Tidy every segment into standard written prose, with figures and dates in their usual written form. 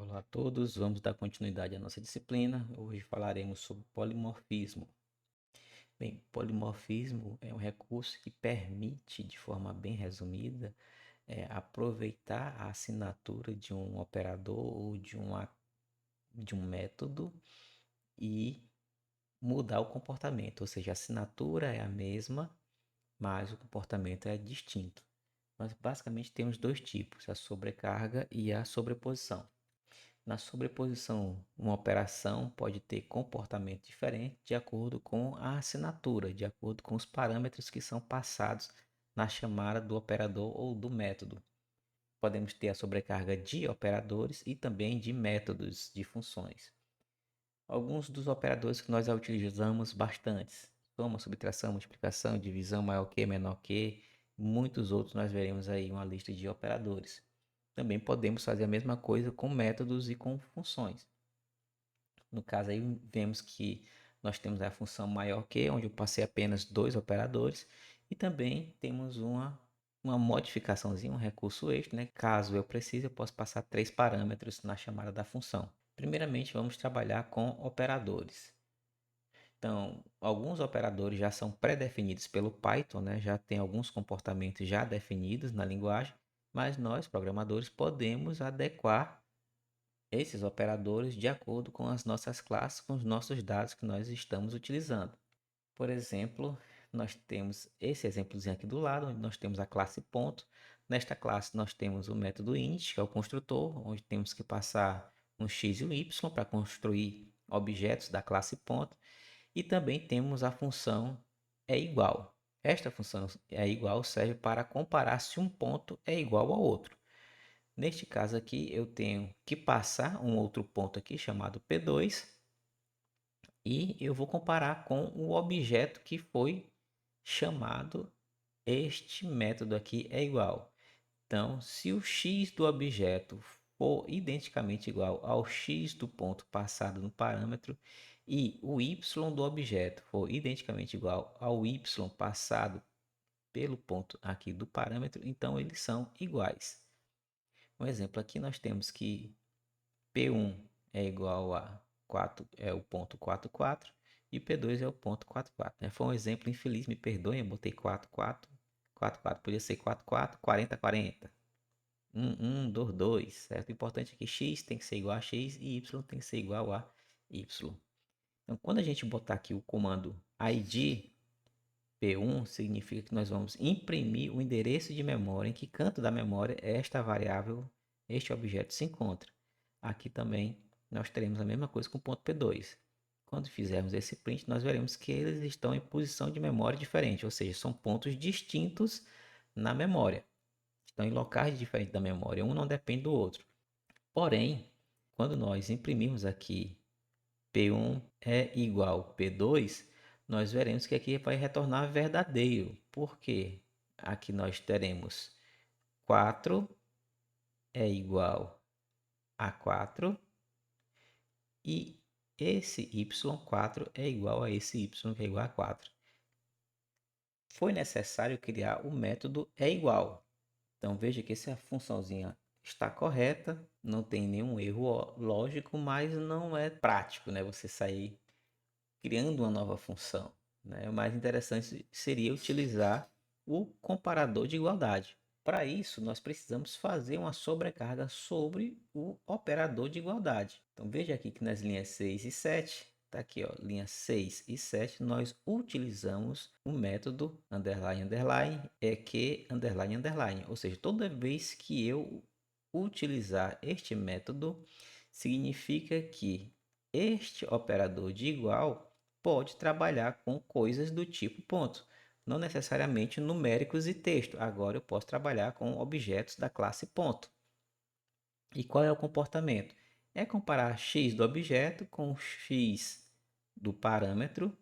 Olá a todos, vamos dar continuidade à nossa disciplina. Hoje falaremos sobre polimorfismo. Bem, polimorfismo é um recurso que permite, de forma bem resumida, aproveitar a assinatura de um operador ou de um método e mudar o comportamento, ou seja, a assinatura é a mesma, mas o comportamento é distinto. Nós basicamente temos dois tipos, a sobrecarga e a sobreposição. Na sobreposição, uma operação pode ter comportamento diferente de acordo com a assinatura, de acordo com os parâmetros que são passados na chamada do operador ou do método. Podemos ter a sobrecarga de operadores e também de métodos de funções. Alguns dos operadores que nós já utilizamos bastante, soma, subtração, multiplicação, divisão, maior que, menor que, muitos outros nós veremos aí uma lista de operadores. Também podemos fazer a mesma coisa com métodos e com funções. No caso aí vemos que nós temos a função maior que, onde eu passei apenas dois operadores, e também temos uma modificaçãozinha, um recurso extra, né? Caso eu precise, eu posso passar três parâmetros na chamada da função. Primeiramente, vamos trabalhar com operadores. Então, alguns operadores já são pré-definidos pelo Python, né? Já tem alguns comportamentos já definidos na linguagem, mas nós, programadores, podemos adequar esses operadores de acordo com as nossas classes, com os nossos dados que nós estamos utilizando. Por exemplo, nós temos esse exemplozinho aqui do lado, onde nós temos a classe ponto. Nesta classe nós temos o método int, que é o construtor, onde temos que passar um x e um y para construir objetos da classe ponto. E também temos a função é igual. Esta função é igual serve para comparar se um ponto é igual ao outro. Neste caso aqui, eu tenho que passar um outro ponto aqui chamado P2 e eu vou comparar com o objeto que foi chamado. Este método aqui é igual. Então, se o x do objeto for identicamente igual ao x do ponto passado no parâmetro e o y do objeto for identicamente igual ao y passado pelo ponto aqui do parâmetro, então eles são iguais. Um exemplo aqui nós temos que P1 é igual a 4, é o ponto 44 e P2 é o ponto 44. Né? Foi um exemplo infeliz, me perdoem, eu botei 44, 44 podia ser 44, 40, 40. 1, 1, 2, 2, certo? O importante é que x tem que ser igual a x e y tem que ser igual a y. Então, quando a gente botar aqui o comando id P1, significa que nós vamos imprimir o endereço de memória em que canto da memória esta variável, este objeto se encontra. Aqui também nós teremos a mesma coisa com o ponto P2. Quando fizermos esse print, nós veremos que eles estão em posição de memória diferente, ou seja, são pontos distintos na memória. Estão em locais diferentes da memória, um não depende do outro. Porém, quando nós imprimirmos aqui P1 é igual a P2, nós veremos que aqui vai retornar verdadeiro. Por quê? Aqui nós teremos 4 é igual a 4 e esse y4 é igual a esse y que é igual a 4. Foi necessário criar o método é igual. Então veja que essa funçãozinha está correta, não tem nenhum erro lógico, mas não é prático, né? Você sair criando uma nova função, né? O mais interessante seria utilizar o comparador de igualdade. Para isso, nós precisamos fazer uma sobrecarga sobre o operador de igualdade. Então veja aqui que nas linhas 6 e 7, tá aqui, ó, linhas 6 e 7, nós utilizamos o método underline underline é que underline underline, ou seja, toda vez que eu utilizar este método, significa que este operador de igual pode trabalhar com coisas do tipo ponto, não necessariamente numéricos e texto. Agora eu posso trabalhar com objetos da classe ponto. E qual é o comportamento? É comparar x do objeto com x do parâmetro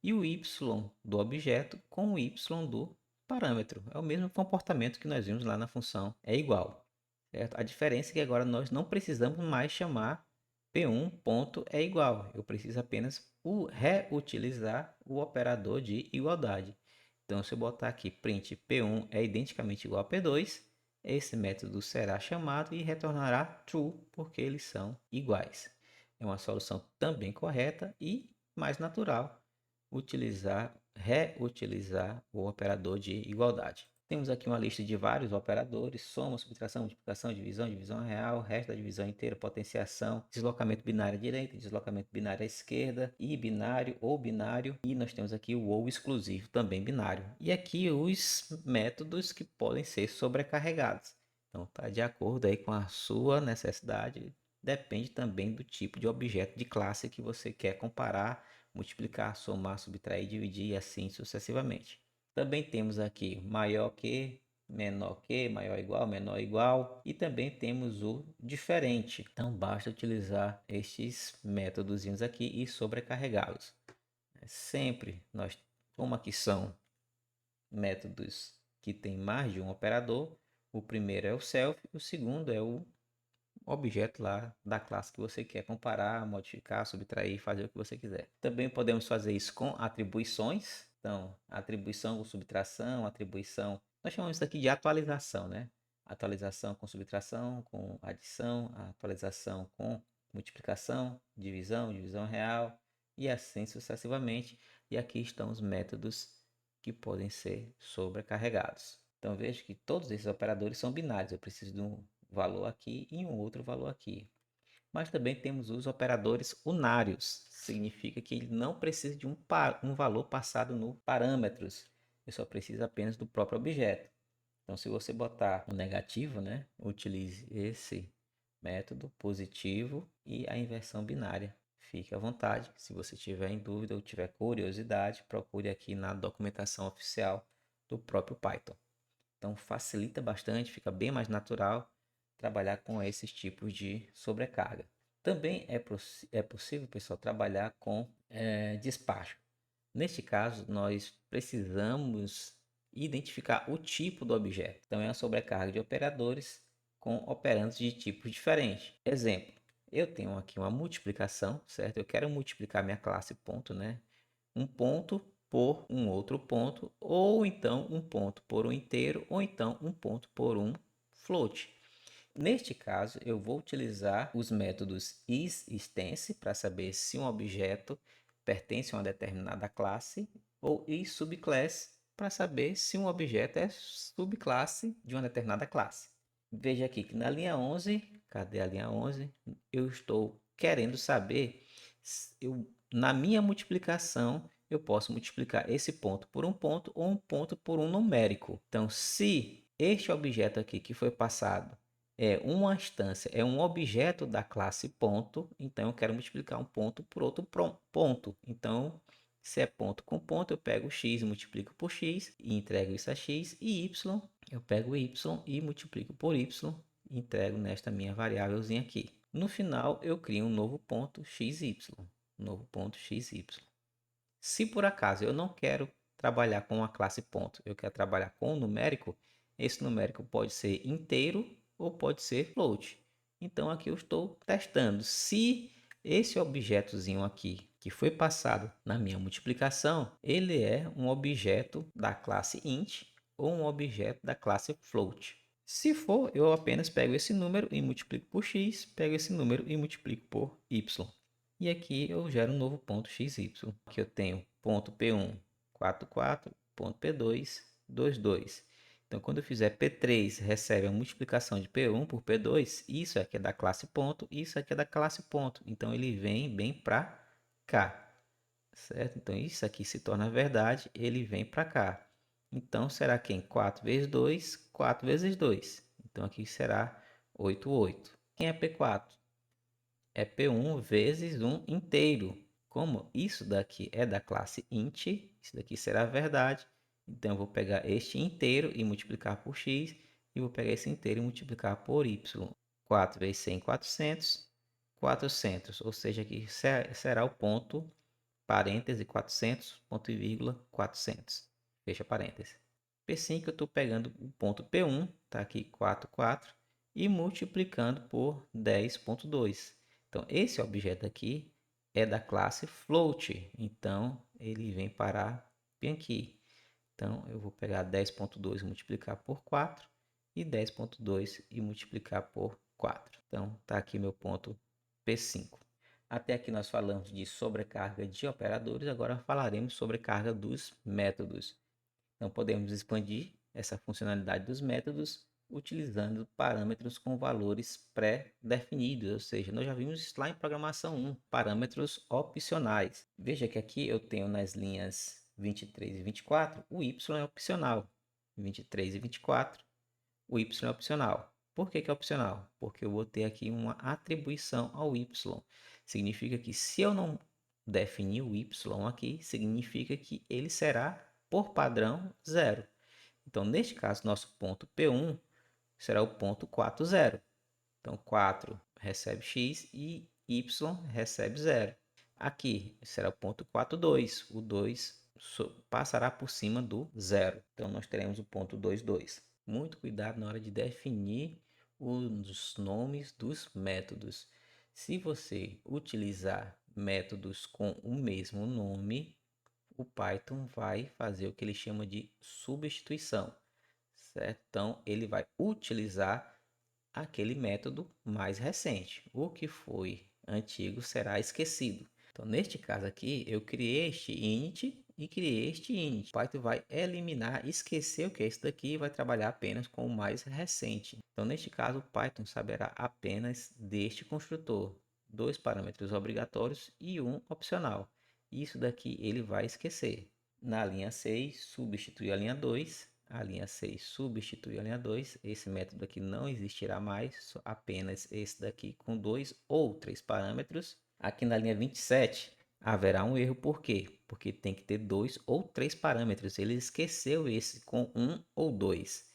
e o y do objeto com o y do parâmetro. É o mesmo comportamento que nós vimos lá na função é igual. Certo? A diferença é que agora nós não precisamos mais chamar P1 ponto é igual. Eu preciso apenas reutilizar o operador de igualdade. Então, se eu botar aqui print P1 é identicamente igual a P2, esse método será chamado e retornará true, porque eles são iguais. É uma solução também correta e mais natural reutilizar o operador de igualdade. Temos aqui uma lista de vários operadores: soma, subtração, multiplicação, divisão, divisão real, resto da divisão inteira, potenciação, deslocamento binário à direita, deslocamento binário à esquerda, e binário ou binário, e nós temos aqui o ou exclusivo, também binário. E aqui os métodos que podem ser sobrecarregados. Então está de acordo aí com a sua necessidade, depende também do tipo de objeto de classe que você quer comparar, multiplicar, somar, subtrair, dividir e assim sucessivamente. Também temos aqui maior que, maior igual, menor igual, e também temos o diferente. Então basta utilizar estes métodos aqui e sobrecarregá-los. Sempre nós, como aqui são métodos que têm mais de um operador, o primeiro é o self, o segundo é o objeto lá da classe que você quer comparar, modificar, subtrair, fazer o que você quiser. Também podemos fazer isso com atribuições. Então, atribuição com subtração, atribuição, nós chamamos isso aqui de atualização, né? Atualização com subtração, com adição, atualização com multiplicação, divisão, divisão real e assim sucessivamente. E aqui estão os métodos que podem ser sobrecarregados. Então veja que todos esses operadores são binários. Eu preciso de um valor aqui e um outro valor aqui. Mas também temos os operadores unários. Significa que ele não precisa de um valor passado no parâmetros. Ele só precisa apenas do próprio objeto. Então, se você botar um negativo, né, utilize esse método positivo e a inversão binária. Fique à vontade. Se você tiver em dúvida ou tiver curiosidade, procure aqui na documentação oficial do próprio Python. Então, facilita bastante, fica bem mais natural trabalhar com esses tipos de sobrecarga. Também é possível, pessoal, trabalhar com despacho. Neste caso, nós precisamos identificar o tipo do objeto. Então, é uma sobrecarga de operadores com operandos de tipos diferentes. Exemplo, eu tenho aqui uma multiplicação, certo? Eu quero multiplicar minha classe ponto, né? Um ponto por um outro ponto, ou então um ponto por um inteiro, ou então um ponto por um float. Neste caso, eu vou utilizar os métodos isInstance para saber se um objeto pertence a uma determinada classe, ou isSubclass para saber se um objeto é subclasse de uma determinada classe. Veja aqui que na linha 11, cadê a linha 11? Eu estou querendo saber, na minha multiplicação, eu posso multiplicar esse ponto por um ponto ou um ponto por um numérico. Então, se este objeto aqui que foi passado é uma instância, é um objeto da classe ponto, então eu quero multiplicar um ponto por outro ponto. Então, se é ponto com ponto, eu pego x e multiplico por x e entrego isso a x, e y, eu pego y e multiplico por y e entrego nesta minha variávelzinha aqui. No final, eu crio um novo ponto xy, novo ponto xy. Se por acaso eu não quero trabalhar com a classe ponto, eu quero trabalhar com o numérico, esse numérico pode ser inteiro ou pode ser float. Então aqui eu estou testando se esse objetozinho aqui que foi passado na minha multiplicação, ele é um objeto da classe int ou um objeto da classe float. Se for, eu apenas pego esse número e multiplico por x, pego esse número e multiplico por y. E aqui eu gero um novo ponto xy. Aqui eu tenho ponto P1, 44, ponto P2, 22. Então, quando eu fizer P3, recebe a multiplicação de P1 por P2. Isso aqui é da classe ponto, isso aqui é da classe ponto. Então, ele vem bem para cá, certo? Então, isso aqui se torna verdade, ele vem para cá. Então, será quem? 4 vezes 2, 4 vezes 2. Então, aqui será 8, 8. Quem é P4? É P1 vezes 1 inteiro. Como isso daqui é da classe int, isso daqui será verdade. Então, eu vou pegar este inteiro e multiplicar por x. E vou pegar esse inteiro e multiplicar por y. 4 vezes 100, 400. 400, ou seja, aqui será o ponto, parêntese, 400, ponto e vírgula, 400. Fecha parêntese. P5 eu estou pegando o ponto P1, está aqui 4, 4, e multiplicando por 10.2. Então, esse objeto aqui é da classe float, então ele vem parar bem aqui. Então, eu vou pegar 10.2 e multiplicar por 4 e 10,2 e multiplicar por 4. Então, está aqui meu ponto P5. Até aqui nós falamos de sobrecarga de operadores, agora falaremos sobre sobrecarga dos métodos. Então, podemos expandir essa funcionalidade dos métodos utilizando parâmetros com valores pré-definidos, ou seja, nós já vimos isso lá em programação 1, parâmetros opcionais. Veja que aqui eu tenho nas linhas 23 e 24, o y é opcional. 23 e 24, o y é opcional. Por que é opcional? Porque eu vou ter aqui uma atribuição ao y. Significa que se eu não definir o y aqui, significa que ele será, por padrão, zero. Então, neste caso, nosso ponto P1 será o ponto 4, 0. Então, 4 recebe x e y recebe 0. Aqui será o ponto 4, 2. O 2 passará por cima do 0. Então, nós teremos o ponto 2, 2. Muito cuidado na hora de definir os nomes dos métodos. Se você utilizar métodos com o mesmo nome, o Python vai fazer o que ele chama de substituição, certo? Então, ele vai utilizar aquele método mais recente. O que foi antigo será esquecido. Então, neste caso aqui, eu criei este init e criei este init. O Python vai eliminar, esquecer o que é isso daqui e vai trabalhar apenas com o mais recente. Então, neste caso, o Python saberá apenas deste construtor, 2 parâmetros obrigatórios e um opcional. Isso daqui ele vai esquecer. Na linha 6, substitui a linha 2. A linha 6 substitui a linha 2. Esse método aqui não existirá mais, apenas esse daqui com 2 ou 3 parâmetros. Aqui na linha 27 haverá um erro, por quê? Porque tem que ter 2 ou 3 parâmetros. Ele esqueceu esse com 1 ou 2.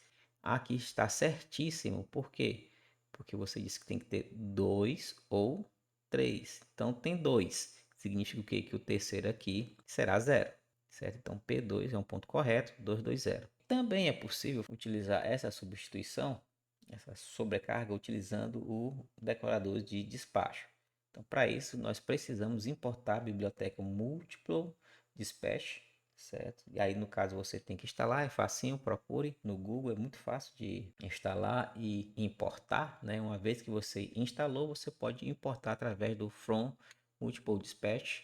Aqui está certíssimo, por quê? Porque você disse que tem que ter 2 ou 3. Então tem 2. Significa o quê? Que o terceiro aqui será 0. Certo? Então P2 é um ponto correto, 220. Também é possível utilizar essa substituição, essa sobrecarga, utilizando o decorador de despacho. Então, para isso, nós precisamos importar a biblioteca Multiple Dispatch, certo? E aí, no caso, você tem que instalar, é facinho, procure no Google, é muito fácil de instalar e importar, né? Uma vez que você instalou, você pode importar através do From Multiple Dispatch,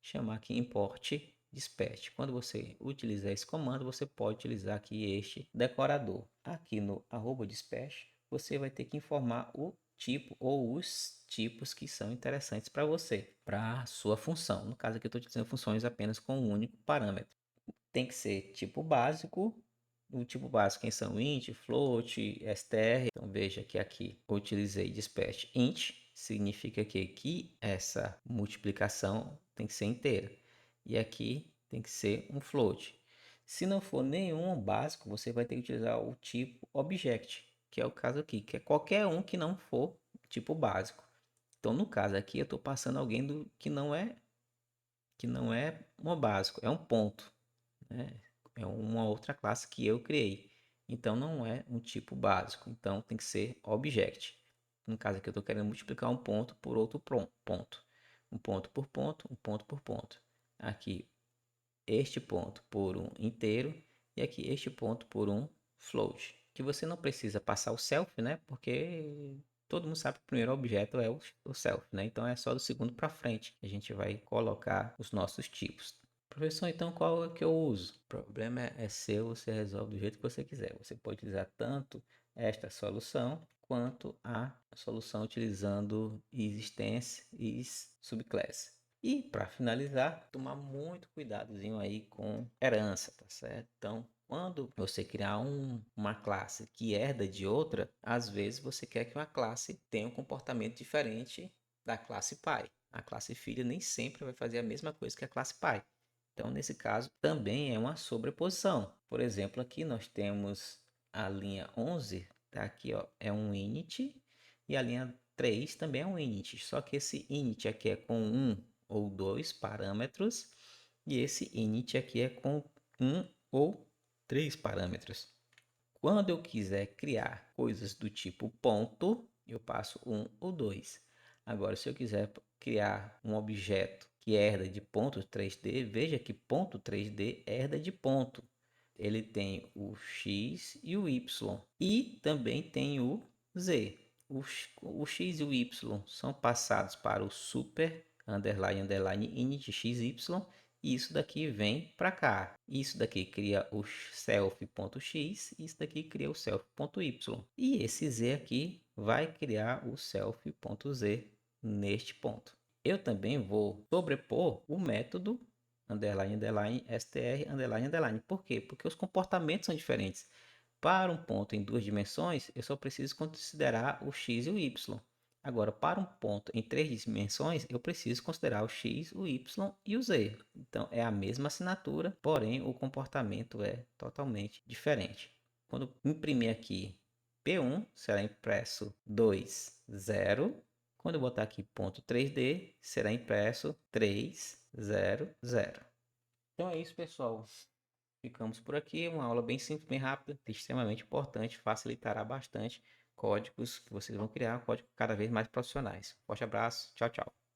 chamar aqui import dispatch. Quando você utilizar esse comando, você pode utilizar aqui este decorador. Aqui no @dispatch, você vai ter que informar o tipo ou os tipos que são interessantes para você, para a sua função. No caso aqui eu estou utilizando funções apenas com um único parâmetro. Tem que ser tipo básico. O tipo básico quem são int, float, str. Então veja que aqui eu utilizei dispatch int, significa que essa multiplicação tem que ser inteira. E aqui tem que ser um float. Se não for nenhum básico, você vai ter que utilizar o tipo object, que é o caso aqui, que é qualquer um que não for tipo básico. Então, no caso aqui, eu estou passando alguém que não é um básico, é um ponto, né? É uma outra classe que eu criei. Então, não é um tipo básico. Então, tem que ser object. No caso aqui, eu estou querendo multiplicar um ponto por outro ponto. Um ponto por ponto, um ponto por ponto. Aqui, este ponto por um inteiro e aqui este ponto por um float. Que você não precisa passar o self, né? Porque todo mundo sabe que o primeiro objeto é o self, né? Então é só do segundo para frente que a gente vai colocar os nossos tipos. Professor, então qual é que eu uso? O problema é seu, você resolve do jeito que você quiser. Você pode utilizar tanto esta solução quanto a solução utilizando existência e subclass. E para finalizar, tomar muito cuidadozinho aí com herança, tá certo? Então, quando você criar uma classe que herda de outra, às vezes você quer que uma classe tenha um comportamento diferente da classe pai. A classe filha nem sempre vai fazer a mesma coisa que a classe pai. Então, nesse caso, também é uma sobreposição. Por exemplo, aqui nós temos a linha 11, tá aqui, ó, é um init, e a linha 3 também é um init, só que esse init aqui é com 1 ou 2 parâmetros, e esse init aqui é com 1 ou 3 parâmetros. Quando eu quiser criar coisas do tipo ponto, eu passo 1 ou 2. Agora, se eu quiser criar um objeto que herda de ponto 3D, veja que ponto 3D herda de ponto. ele tem o X e o Y. E também tem o Z. O X e o Y são passados para o super underline underline init XY. E isso daqui vem para cá. Isso daqui cria o self.x e isso daqui cria o self.y. E esse z aqui vai criar o self.z neste ponto. Eu também vou sobrepor o método underline underline str underline underline. Por quê? Porque os comportamentos são diferentes. Para um ponto em duas dimensões, eu só preciso considerar o x e o y. Agora, para um ponto em três dimensões, eu preciso considerar o x, o y e o z. Então, é a mesma assinatura, porém o comportamento é totalmente diferente. Quando imprimir aqui P1, será impresso 2, 0. Quando eu botar aqui ponto 3D, será impresso 3, 0, 0. Então é isso, pessoal. Ficamos por aqui. Uma aula bem simples, bem rápida, extremamente importante, facilitará bastante códigos que vocês vão criar, códigos cada vez mais profissionais. Forte abraço, tchau, tchau.